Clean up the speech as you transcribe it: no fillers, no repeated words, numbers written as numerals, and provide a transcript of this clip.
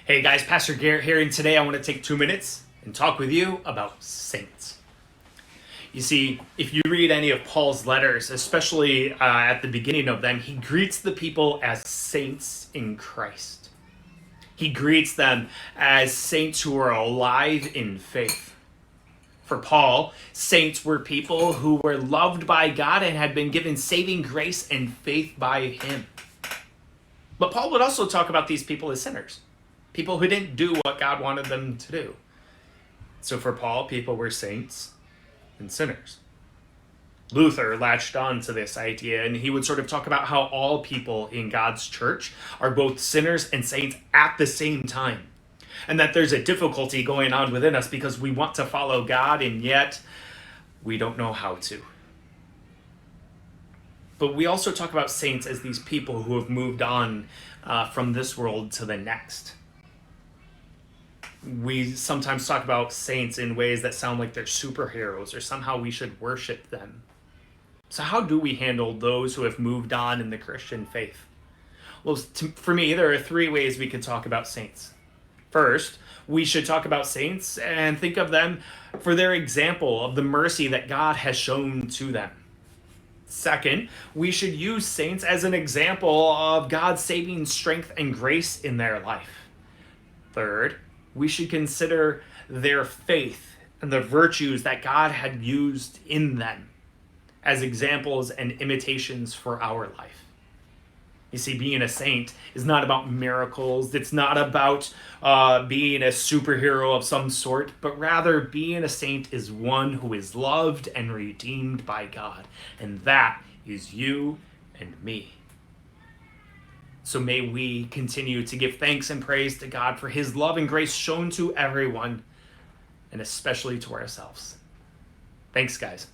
Hey guys, Pastor Garrett here, and today I want to take 2 minutes and talk with you about saints. You see, if you read any of Paul's letters, especially at the beginning of them, he greets the people as saints in Christ. He greets them as saints who are alive in faith. For Paul, saints were people who were loved by God and had been given saving grace and faith by him. But Paul would also talk about these people as sinners. People who didn't do what God wanted them to do. So for Paul, people were saints and sinners. Luther latched on to this idea, and he would sort of talk about how all people in God's church are both sinners and saints at the same time. And that there's a difficulty going on within us because we want to follow God, and yet we don't know how to. But we also talk about saints as these people who have moved on from this world to the next. We sometimes talk about saints in ways that sound like they're superheroes or somehow we should worship them. So how do we handle those who have moved on in the Christian faith? Well, for me, there are 3 ways we could talk about saints. First, we should talk about saints and think of them for their example of the mercy that God has shown to them. Second, we should use saints as an example of God's saving strength and grace in their life. Third, we should consider their faith and the virtues that God had used in them as examples and imitations for our life. You see, being a saint is not about miracles. It's not about being a superhero of some sort, but rather being a saint is one who is loved and redeemed by God. And that is you and me. So may we continue to give thanks and praise to God for his love and grace shown to everyone, and especially to ourselves. Thanks, guys.